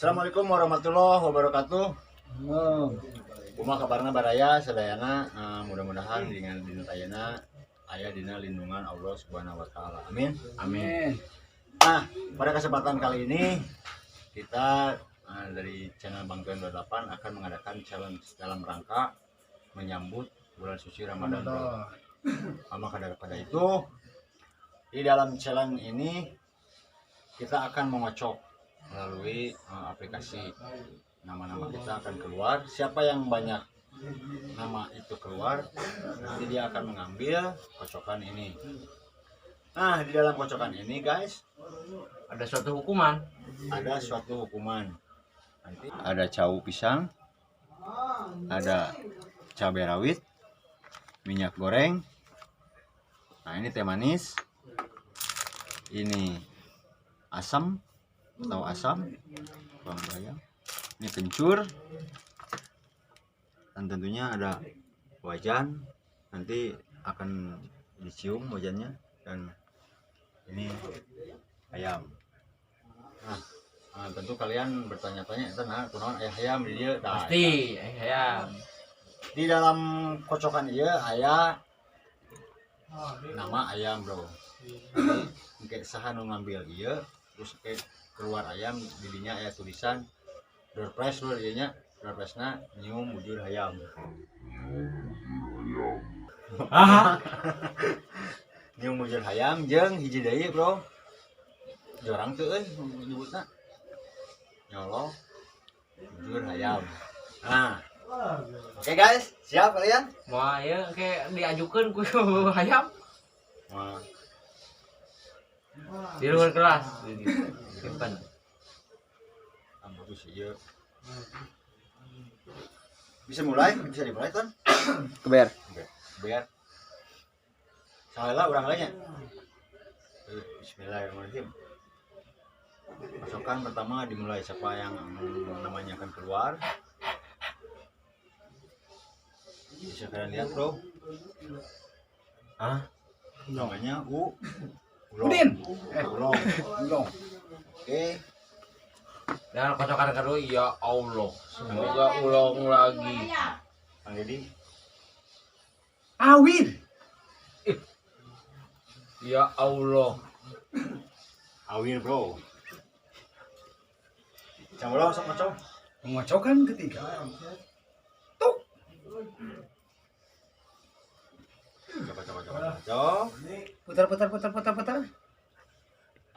Assalamualaikum warahmatullahi wabarakatuh. Kumaha kabarna baraya sadayana, mudah-mudahan dengan dinatayana aya dina lindungan Allah Subhanahu wa taala. Amin. Amin. Nah, pada kesempatan kali ini kita dari channel Bangtuan 28 akan mengadakan challenge dalam rangka menyambut bulan suci Ramadan. Maka daripada itu, di dalam challenge ini kita akan mengocok melalui aplikasi. Nama-nama kita akan keluar. Siapa yang banyak nama itu keluar, nanti dia akan mengambil kocokan ini. Nah, di dalam kocokan ini guys, Ada suatu hukuman. ada suatu hukuman. Nanti ada cau pisang, ada cabai rawit, minyak goreng. Nah, ini teh manis. Ini asam atau asam, bawang bayam. Ini kencur. Dan tentunya ada wajan. Nanti akan dicium wajannya. Dan ini ayam. Nah, tentu kalian bertanya-tanya itu nah kunaon ayam di dia. Nah, Pasti ayam. di dalam kocokan dia aya nama ayam, bro. Kayak saha nu ngambil ieu terus kayak keluar ayam didinya aya tulisan door prize lur ieu nya, door prize-na nyium bujur hayam. Nyium bujur hayam jeung hiji deui, bro. Jorang teu euy nyebutna. Nyolong bujur hayam. Nah, oke guys, siap kalian? Wah, ya kayak diajukan ku ayam Nah, di luar kelas. Simpan. bagus ieu. Bisa dimulai kan? Keber. Oke, biar salah urang lainnya. Bismillahirrahmanirrahim. Pasukan pertama dimulai, siapa yang namanya akan keluar. Bisa kalian lihat, bro. Namanya Udin. Ulong. Oke. Dan kocokan kedua, ya Allah, semoga ulang lagi. Kang Deddy. Awir. Ya Allah. Awil, bro. Jangan ulang sok macam. Mengocokan ketiga. Coba. Putar.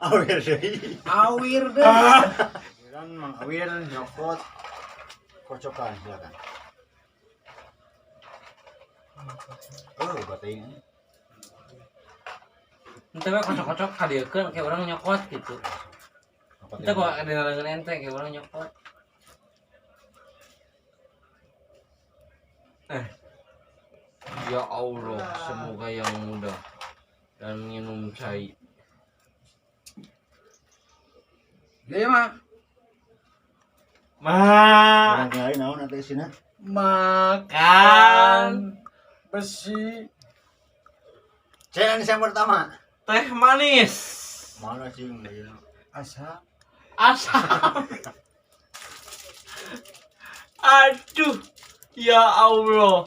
Awil deh. Awir deh. Dan Mang Awil nyopot kocokan, silakan. Baterai ini. Entah we kocok-kocok kadiekeun kayak orang nyokot gitu. Kita kok ada ngalengan enteng kayak orang nyokot. Ya Allah, semoga yang mudah dan minum cai. Ya mah. Orang lain naon nanti sini. Makan Besi. Challenge yang pertama. teh manis. Mana sih yang Asa. Asam. Aduh, ya Allah,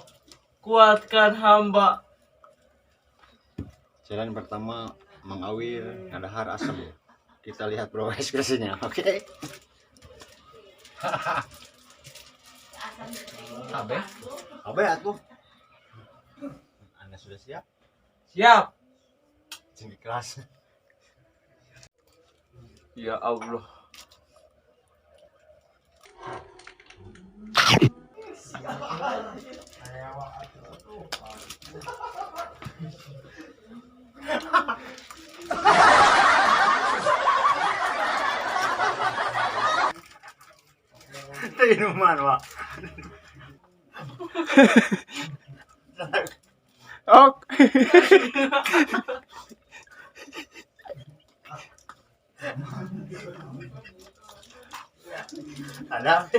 kuatkan hamba. Challenge pertama Mang Awil ngadahar asam. Kita lihat bro ekspresinya, oke? Kabeh? Abe atuh. Anda sudah siap? Siap. Sini kelas. Ya Allah. Inuman, Pak. Ok. Ada.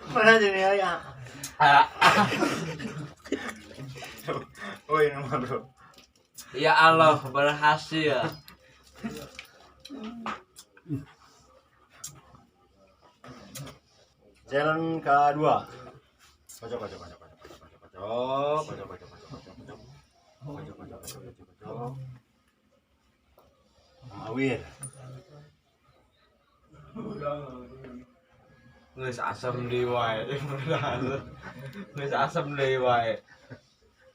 Mana jadi ya? Oh, Inuman, Bro. Ya Allah, berhasil. Challenge kedua. Pojok, pojok, pojok, pojok, pojok, pojok, pojok, pojok, pojok, pojok, pojok, pojok, pojok, pojok, pojok, pojok. Awir. Geus asem deui wae. Geus asem deui wae.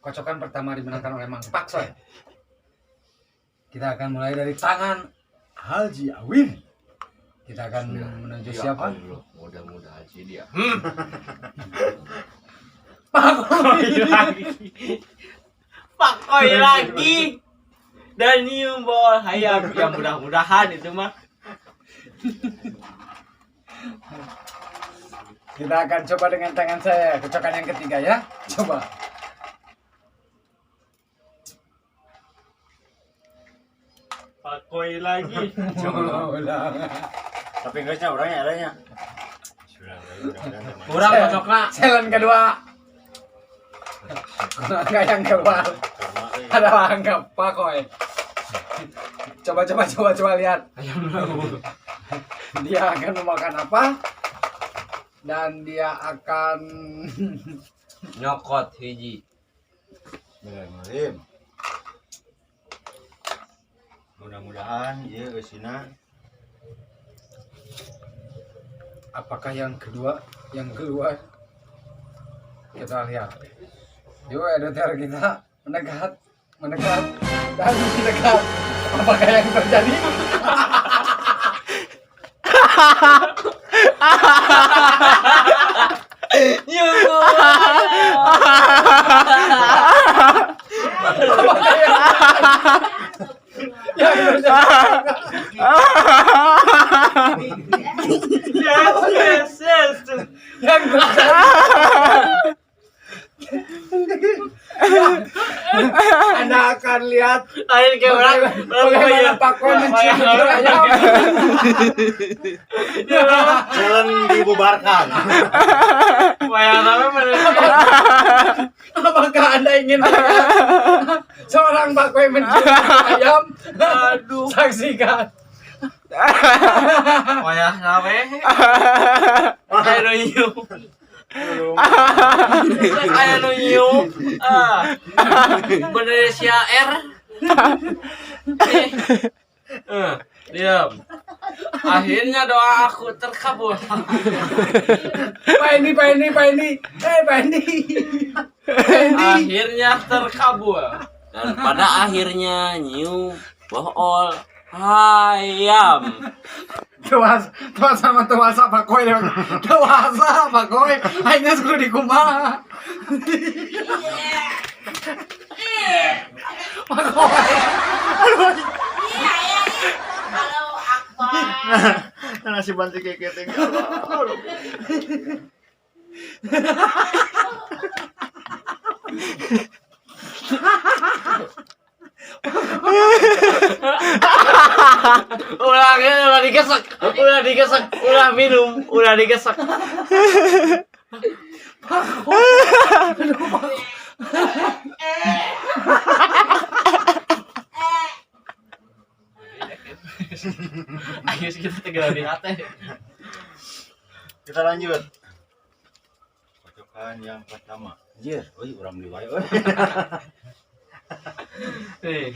Kocokan pertama dimenangkan oleh Mang Paksoy. Kita akan mulai dari tangan Haji Awin. Kita akan menuju siapa? Mudah-mudahan sih dia. Pak Koi lagi. Dan nyiumbol hayam ya mudah-mudahan itu mah. Kita akan coba dengan tangan saya. Kocokan yang ketiga ya. Coba. Pak Koi lagi. Coba ulang. Tapi guysnya orangnya adanya. Sudah, mudah-mudahan teman. Kurang cocokna. Challenge kedua. Angka yang keluar adalah angka Pakoy. Coba lihat. Ayam laut. Dia akan memakan apa? Dan dia akan Nyokot hiji. Bismillahirrahmanirrahim. Mudah-mudahan ieu eusina apakah yang kedua yang keluar? Kita lihat. Yuk editor kita mendekat dan mendekat. Apakah yang terjadi? Yang Yes. yang Anda akan lihat Lain kayak orang bagaimana Pakoy mencium ayam. challenge dibubarkan. Wayang apa menurut Apakah Anda ingin melihat seorang Pakoy mencium ayam? Aduh. Saksikan. Wayang apa? Ayo no nyium. Ayo no nyium. Bener si R. Diam. Akhirnya doa aku terkabul. Pak Endi. Akhirnya terkabul. Dan pada akhirnya nyium bohol ayam. Tuasa Pakoy. Tuasa Pakoy. Akhirnya sudah dikumaha. Pakoy. Halo Akbar. Nasi banti keketing. Udah digesek, udah minum, udah digesek. Ayo kita tegak di hati. Kita lanjut. Pojokan yang pertama. Anjir, urang beli wae euy. Nih.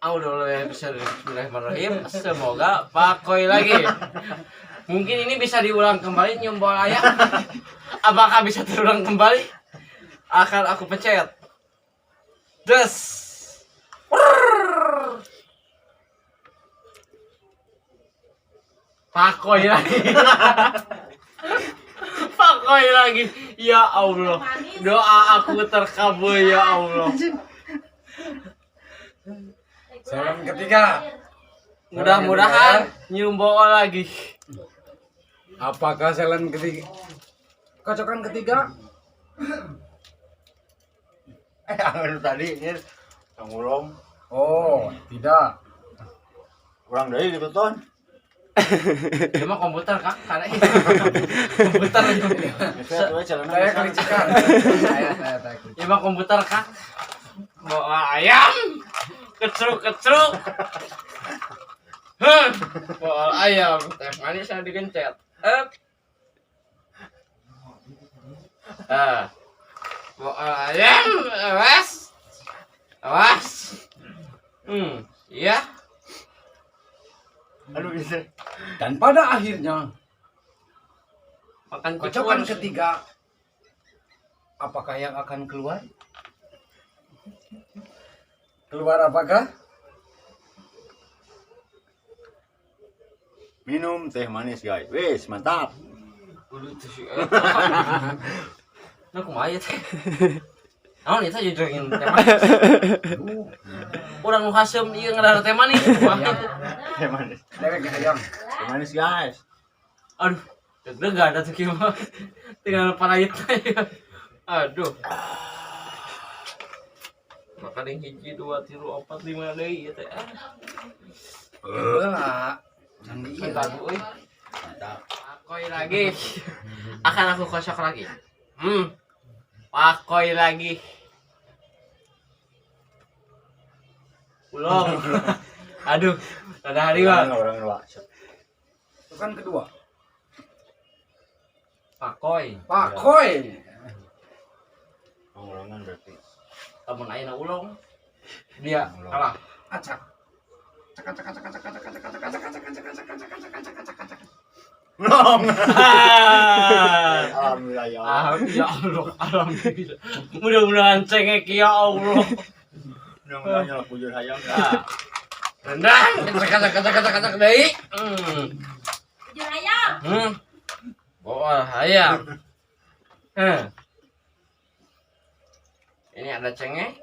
Audo episode Bismillahirrahmanirrahim. Semoga Pak Koi lagi. Mungkin ini bisa diulang kembali nyombol ayam. Apakah bisa terulang kembali? Akan aku pencet. Des. Pakoy lagi. Pakoy lagi. Ya Allah. Doa aku terkabul ya Allah. Salam ketiga. Mudah-mudahan nyium bool lagi. Apakah salam ketiga? Kocokan ketiga? Angin tadi ini ngulung Oh, tidak. kurang dari gitu ton. Ini mah komputer kak, karena komputer itu. Saya kelicikan. Saya. Ini mah komputer kak. Bawa ayam, kecruk. Bawa ayam, teh manis yang digencet. Bawa ayam, awas. Iya. Aduh bisa. Dan pada akhirnya Makan kocokan kucur. ketiga, apakah yang akan keluar? Keluar apakah? Minum teh manis guys. Wis mantap. Udah itu sih. Nah, kumaha teh. Naon eta jujurkeun teh manis. Urang nu hasem ieu ngadar teh manis. Teh manis. Dewek hayang. Teh manis guys. Aduh, deg-degan ada tuh kieu mah. Tinggal parayitna ya. Aduh. Makan yang 1, 2, 3, 4, 5 deui ieu teh. Heula. Canggih ieu. Mantap euy. Pakoy lagi. Akan aku kosok lagi. Pakoy lagi. Ulong. Aduh, ada hari bang. Orang dua. Kocokan kedua. Pakoy. Pakoy. Ngulungan berarti. Tamun ayeuna ulong. Dia kalah. Acak. Ngulung. Alhamdulillah ya. Ya Allah, alhamdulillah. Mudah-mudahan cengek ya Allah. Mudah-mudahan nyala bujur hayam. Rendang, kacak deui. Bujur ayam. Bawa ayam. Ini ada cengek.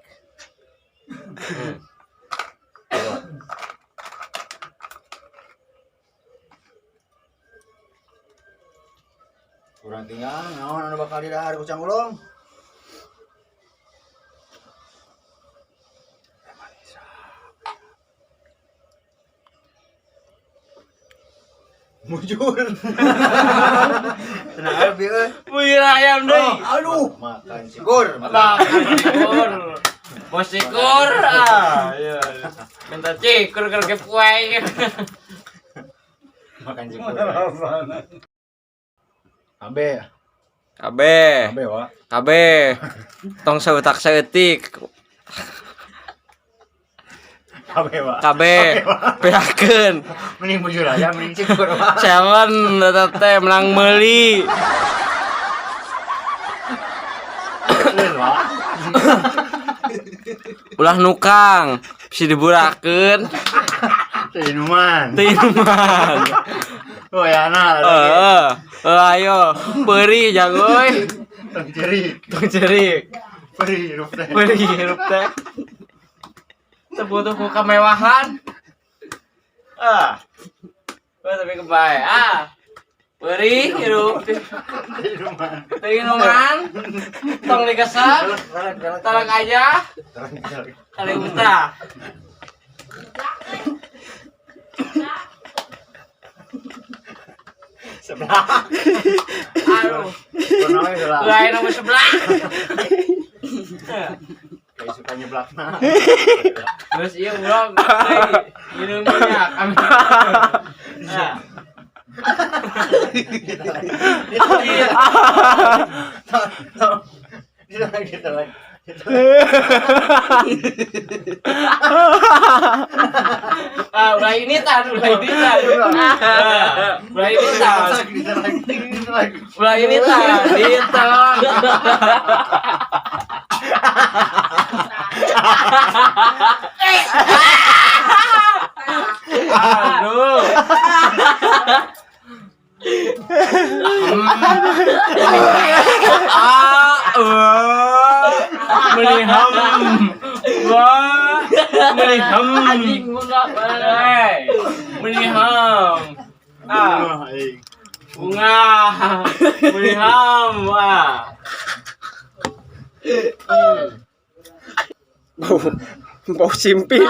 Kurang tinggal, naon anu bakal didahar ku Cang Ulung. Mujur. Tenang aja bi euy. Buyur ayam deui. Aduh. Makan sikur. Makan cikur. Bos cikur. Iya. Minta cikur keur ke puai. Makan sikur. Abe. Kabeh, Abe wa. kabeh. Tong sautak saeutik. Abe wa. Kabeh beakeun. Mending bujur aja, mending sikur wa. Challenge eta teh menang meuli. Leun wa. Ulah nukang, bisa diburakeun. Teh minuman. Teu inuman. Oh ya nah. Ayo, beuri jagoy. Tong cerik. Tong cerik. Beri hirup teh. Beuri hirup teh. Butuh kemewahan. Tapi kebae. Beri hirup. Minuman. Teu minuman. Tong digeser. Talak aja. Kali utah. Sebelah. Aduh. Warnanya sebelah. Lain nomor sebelah. Kayak suka nyeblak nah. Terus iya ulang. Minum minyak. Nah. Iya. Kita lagi. Ulah ini tan. Ulah ini tan. Aduh. Meliham. Wah. Meliham. Anjing bunga. Meliham. Ah. Aing. Bunga. Meliham. Wah. Bau simping.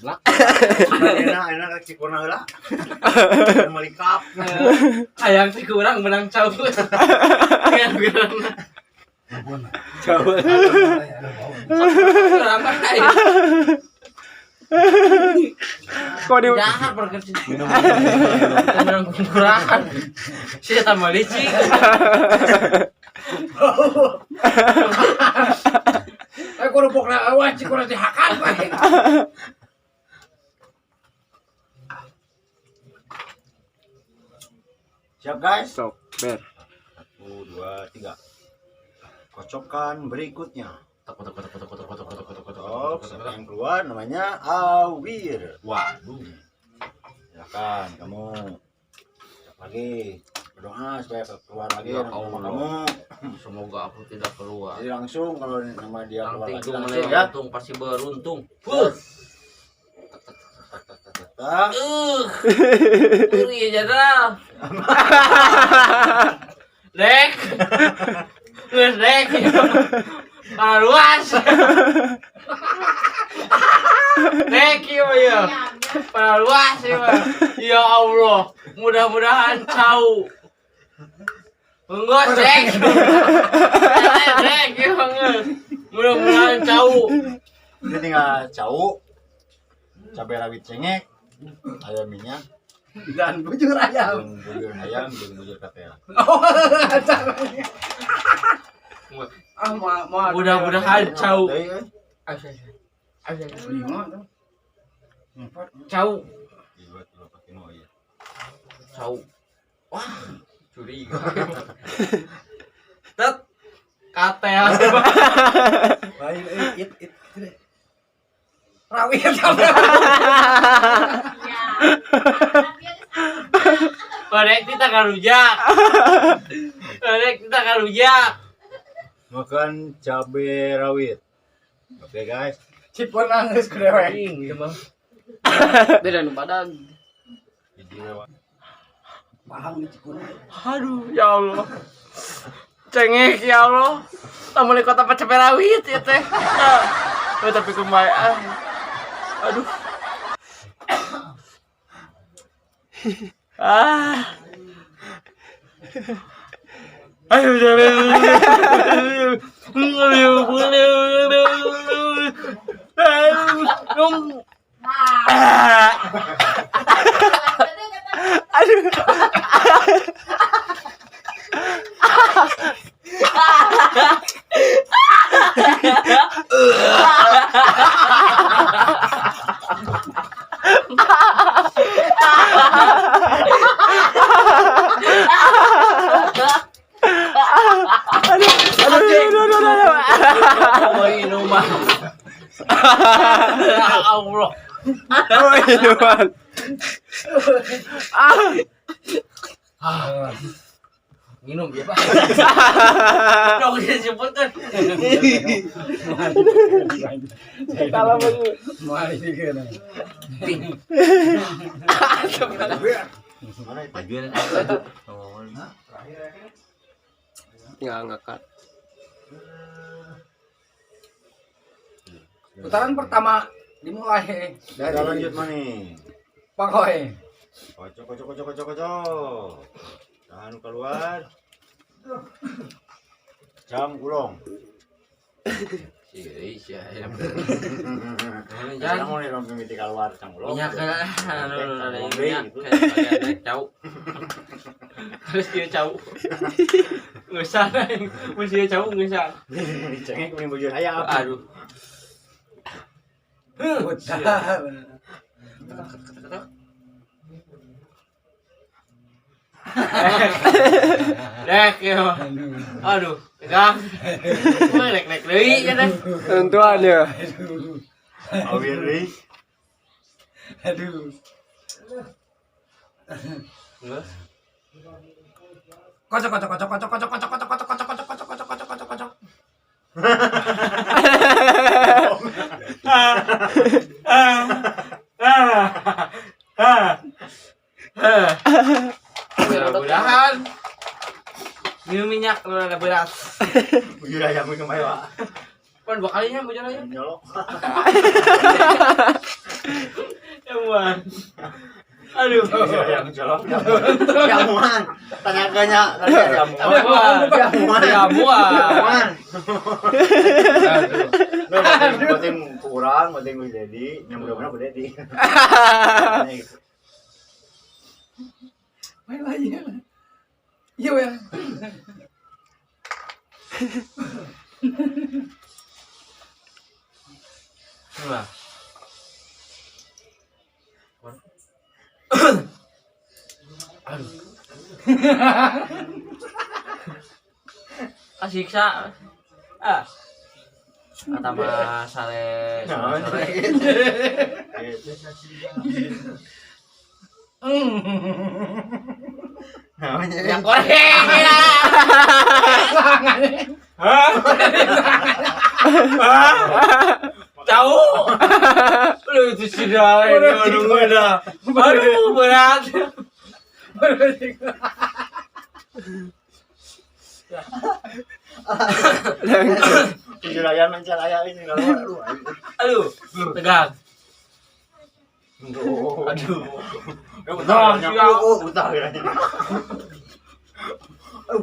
Enak kaki kurang heula. Melikap. Hayang teh kurang menang cau. Yang kurang. Jauh. Kurang mah. Kok di Jahat berkerja. Menang kurang. Saya tambah licik. Aku rupokna wajib kurang dihakan bae. Siap guys? Sok, ber. 1, 2, 3. Kocokan berikutnya. Oh, yang keluar namanya Awir. Waduh. Silakan kamu. Siap lagi. Berdoa supaya keluar lagi Ya nama Allah. kamu. Semoga aku tidak keluar. Jadi langsung kalau nama dia keluar Nanti lagi itu langsung ya. beruntung pasti beruntung. Tak. Uri aja dah. Dek. Geus dek. Luas. Dek ieu ya. Luas ya. Ya Allah, mudah-mudahan cau. Enggak dek. Dek ya geus. Mudah-mudahan cau. Ini tinggal cau. Cabai rawit cengek. Ayam minyak. Dan bujur ayam. Jeung bubur ayam jeung bubur kapel. Mudah-mudahan cau. Teuing, Lima tuh. Cau. Dua kilo pakai mau ya. Cau. Wah, curiga. Tet. Katel. Baik, it. Rawit sampai. Korek kita karujak. Korek kita karujak. Makan cabai rawit. Oke guys. Cipon nangis ke dewek. Ini mah. Beda nu badag. Jadi lewat. Paham nih cipon. Aduh, ya Allah. Cengek ya Allah. Tamu di kota Pacapai Rawit ya teh. Tapi kembali. Aduh. Ayo jalan. Aduh. Oh, ini mah. Ya Allah. Oh, Inuan. Minum ya, Pak. Dong disebutkan. Kalau begitu. Mari dikeun. Mana itu? Majuan. Tinggal ngangkat. Putaran pertama dimulai Kita lanjut mana nih? Pakoy. Kocok. Tahan keluar. Jam gulung. Iya. Jangan mau nih dong mimiti keluar jam gulung. Minyak ada minyak kayak cau. Terus dia cau. Nggak usah nih. Mesti dia cau nggak usah. Cengek kuning bujur ayam. Aduh. Dek ya. Aduh, pegang. Lek deui ya deh. Tentuan ya. Awir deui. Aduh. Kocok kocok kocok kocok kocok kocok kocok kocok kocok kocok kocok kocok kocok kocok kocok. Mudah-mudahan minum minyak lu ada beras. Bujur ayam ini kemarin pak. Kan 2 kalinya bujur ayam. Nyolok. Jamuan. Aduh. Bujur ayam nyolok. Jamuan. Tanya-tanya. Jamuan. Jamuan. Aduh. Penting kurang, penting gue jadi. Yang mudah-mudahan gue jadi. Main lagi. Iya ya. Nah. Aduh. Asiksa. Kata Mas Sare sore. Yang goreng. Tahu? Lu itu sudah udah. Aduh berat. Bujur ayam mencari ayam ini kalau Aduh, tegang. Aduh. Nah, siap. Utah ya.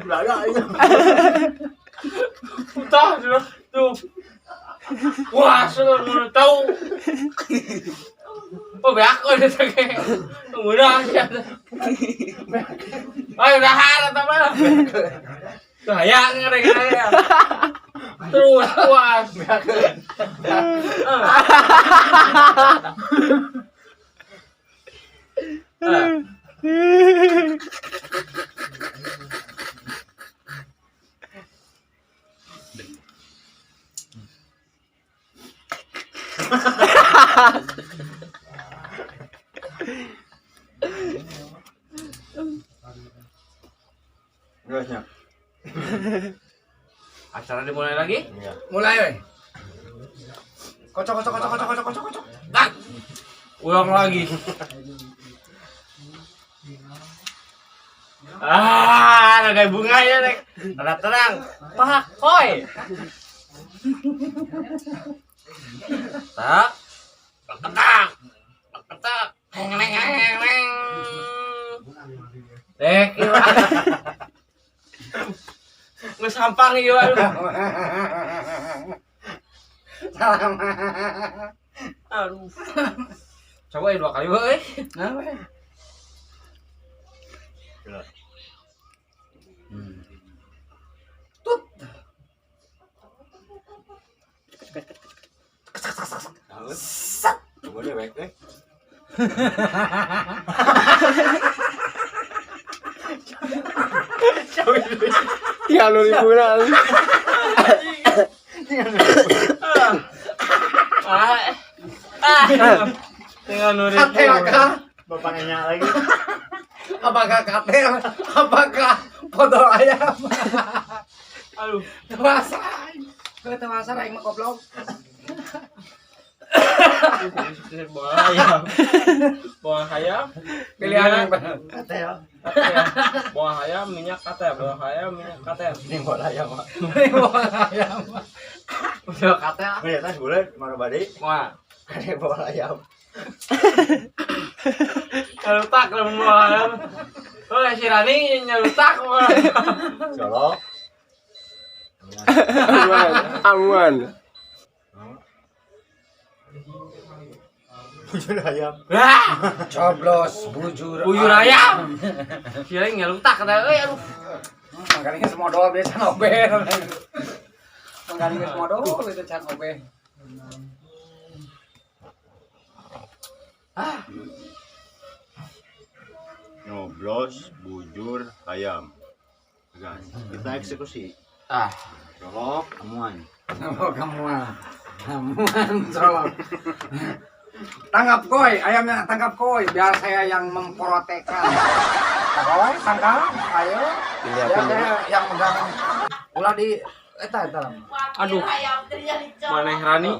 Belaya ini. Utah sudah tuh. Wah, sudah tahu. Oh, beak kok dia pakai. Udah aja. Ayo udah harap apa? Sayang ya. Terus puas. Gasnya. Acara dimulai lagi? Iya. Mulai weh. Kocok kocok kocok kocok kocok kocok kocok. Tak. Ulang lagi. Ada kayak bunganya nek. Ada terang. Pak, koi. Tak. Tak. Tak. Heng heng heng heng. Dek. Ngesampang ieu aduh. Coba ya 2 kali euy. Nah weh. Tut. Boleh baik deh. Ya lu liburan. Tinggal nurin. Apakah Bapaknya lagi. apakah katel? Apakah podol ayam? Aduh. Tewasa. Tewasa aing mah goblok. Buah ayam. Buah ayam. Pilihan yang benar. Kata ya. Buah ayam minyak kata. Buah ayam minyak kata. Ini bola ayam pak. Ayam. Udah kata. Melihatnya sebulan mana badai. Wah. Ada bola ayam. Nyalutak lah buah ayam. Oh si Rani nyalutak. Colok. Amuan. Bujur ayam. Wah. Coblos bujur. Bujur ayam. Kira nyalutak kata. Aduh. Makanya semua doa biasa ngober. Makanya semua doa biasa can ngober. Nyoblos bujur ayam. Guys, kita eksekusi. Colok amuan. Oh, kamuan. Kamuan colok. Tangkap koi, ayamnya tangkap koi, biar saya yang memprotekkan. Pokoknya sangka, ayo. Pilih Ya, yang megang ulah di eta. Aduh. Maneh Rani.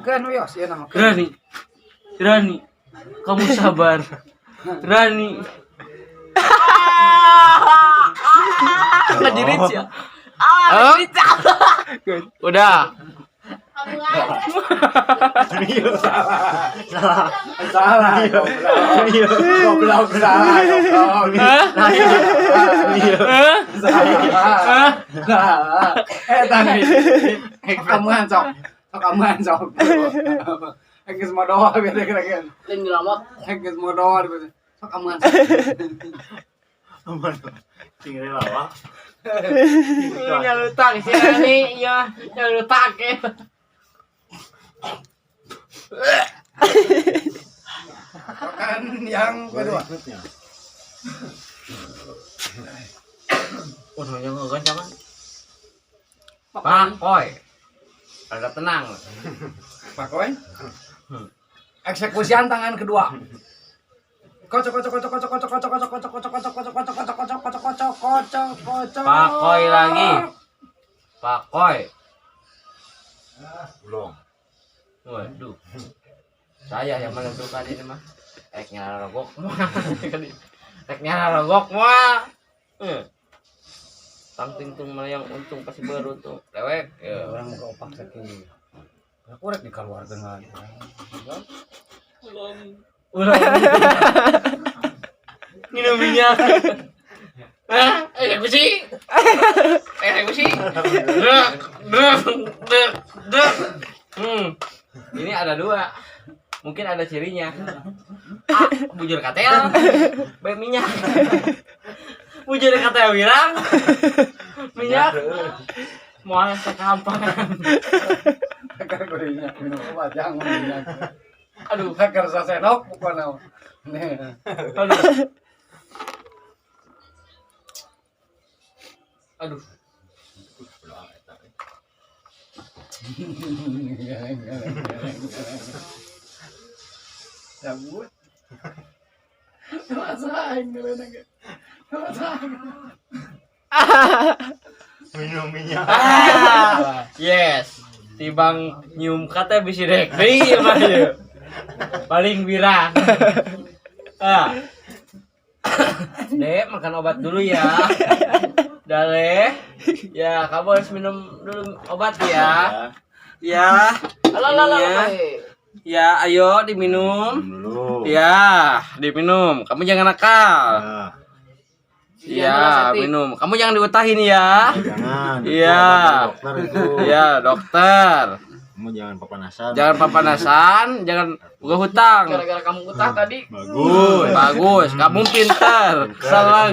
Kan wios ya nama. Rani. Kamu sabar. Rani. Ngejirit ya. Udah. Salah. Goblok salah. Tadi. Kamu hancok. Geus modoh beda kira-kira. Lain ngelamat. Geus modoh beda. Sok kamu hancok. Tinggal lawa. Nyalutak sih Rani. Ya, nyalutak ya. Kan yang kedua. Udah nggak jangan. Pakoy. Agak tenang. Pakoy. Eksekusian tangan kedua. Kocok. Pakoy lagi. Pakoy. Belum. Waduh. Saya yang menentukan ini mah. Eknya rogok mah. Tangting tung yang untung pasti beruntung. Lewek. Ya. Orang mau opak saking. Aku rek dikeluarkeun kan. Ulang. Minum minyak. Eksekusi. Ini ada 2. Mungkin ada cirinya. A. Bujur katel. B. Minyak. Bujur katel wirang. Minyak. Mau sekampang. Kakak gorinya minum obat jangan minyak. Aduh. Kakak sasenok bukan. Aduh. Cabut. Masain ngelenang. Minum minyak. Yes. Tibang nyium kata bisa dek deui mah ieu. Paling birang. Dek, makan obat dulu ya. Dale. Ya, kamu harus minum dulu obat ya. Ya. Ininya. Ya, ayo diminum. Dulu. Ya, diminum. Kamu jangan nakal. Nah, Ya, minum. Kamu jangan diutahin ya. jangan. Iya. Dokter itu. Ya, dokter. Kamu jangan papanasan. Jangan papanasan, jangan buka hutang. Gara-gara kamu utang tadi. Bagus. Bagus, kamu pintar. Salah.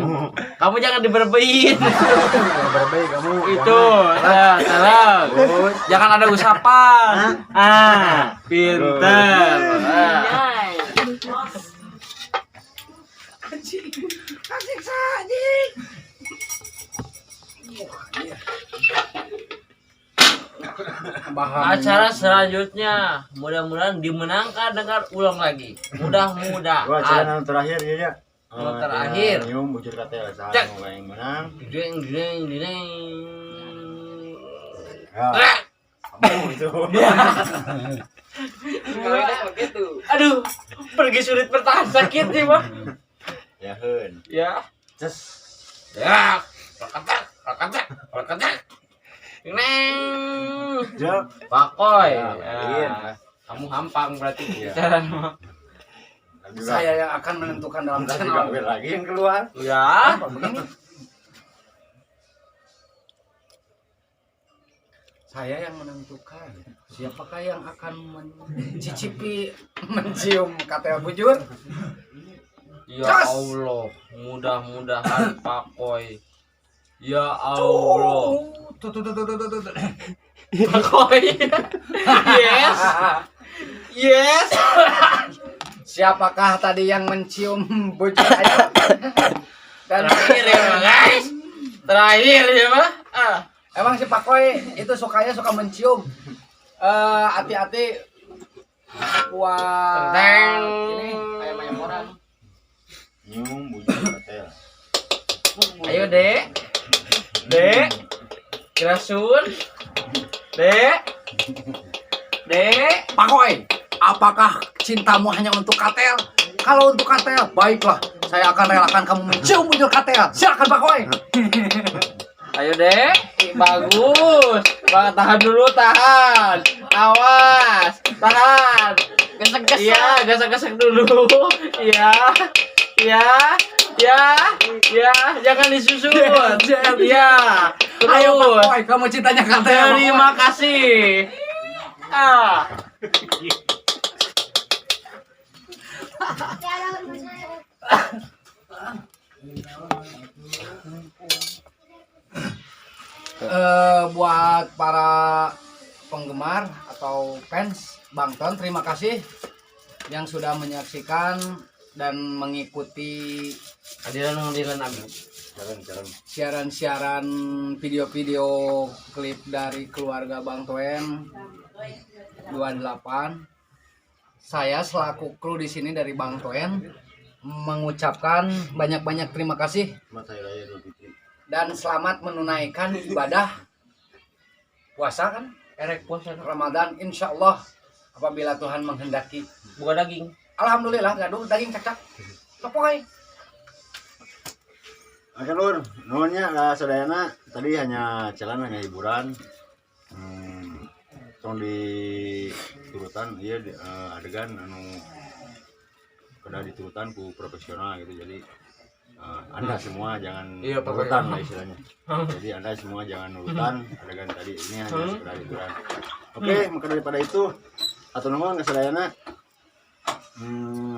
Kamu jangan diberbein. Berbaik kamu. Itu, salah. Jangan ada usapan. Pintar. Asik sadik. Acara selanjutnya mudah-mudahan dimenangkan dengan ulang lagi. Wah, Mudah-mudahan. channel terakhir ya. Channel terakhir. Nyium bujur katel Cek. semoga yang menang. Ding. Ya. Kamu itu. Kalau begitu. Aduh, pergi sulit bertahan sakit sih, Bang. Ya hen. Ya. Ces. Ya. Rokatak. Neng. Jok. Pakoy. Ya, Kamu hampang berarti Iya. cara. Saya yang akan menentukan dalam Nanti channel. diambil lagi yang keluar. Ya. Apa begini? Saya yang menentukan siapakah yang akan mencicipi mencium katel bujur. Ya Jas. Allah, mudah-mudahan Pakoy. Ya Allah. Tuh. Pakoy. Yes. Yes. Siapakah tadi yang mencium bujur ayam? Dan Terakhir ya, guys. Terakhir ya, Pak. emang si Pakoy itu sukanya suka mencium. Hati-hati buat Tenteng. ini ayam-ayam orang. Nyium bujur katel. Ayo, Dek. Dek. Kirasun. Dek. Dek. Pak Koi, apakah cintamu hanya untuk Katel? Kalau untuk Katel, baiklah. Saya akan relakan kamu mencium bujur Katel. Silakan Pak Koi. Ayo, Dek. Bagus. Bang, tahan dulu, tahan. Awas. Tahan. Gesek-gesek. Iya, gesek-gesek dulu. Iya. Iya. Ya, ya, jangan disusut. Iya. Ayo Pak Terus. Koi, kamu cintanya Katel. Terima kasih. Ah. Buat para penggemar atau fans Bangton, terima kasih yang sudah menyaksikan dan mengikuti Adilan Abi. siaran-siaran video-video klip dari keluarga Bang Toen 28. Saya selaku kru di sini dari Bang Toen mengucapkan banyak-banyak terima kasih dan selamat menunaikan ibadah puasa kan Erek puasa Ramadan, insya Allah apabila Tuhan menghendaki. buka daging. Alhamdulillah gaduh daging cak-cak topoy. Oke Lur, nuhunnya sadayana tadi hanya celana hanya hiburan. Tong di turutan ieu adegan anu kada diturutan ku profesional gitu. Jadi Anda semua jangan Iya, nurutan lah istilahnya. Jadi Anda semua jangan nurutan adegan tadi, ini hanya sekedar hiburan. Oke, maka daripada itu atur nuhun kasadayana.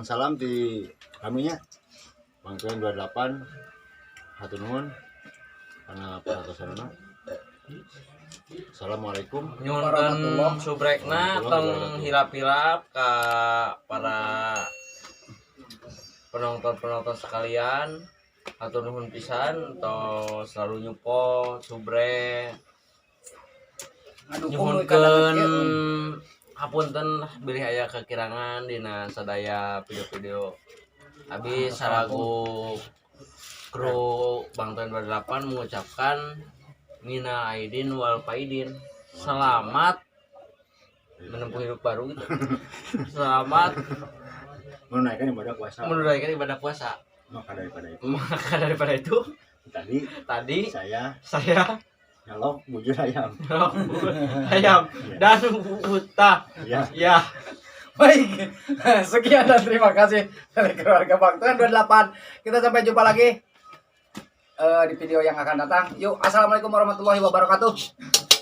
Salam di kaminya Bang Toen 28. Hatur nuhun karena perhatianna. Assalamualaikum. Nyunkeun subrekna tong hilap-hilap ka para penonton sekalian. Hatur nuhun pisan to selalu nyupport subrek. Nyuhunkeun hapunten lah bilih aya kekirangan dina sadaya video-video. Abi salagu kru Bang Toen 28 mengucapkan mina aidin wal faidin. Selamat menempuh hidup baru gitu. Selamat Menunaikan ibadah puasa. menunaikan ibadah puasa. Maka Daripada itu tadi saya nyalok bujur ayam. ayam dan utah. Ya. Ya. Baik, sekian dan terima kasih dari keluarga Bang Toen 28. Kita sampai jumpa lagi di video yang akan datang. Yuk, assalamualaikum warahmatullahi wabarakatuh.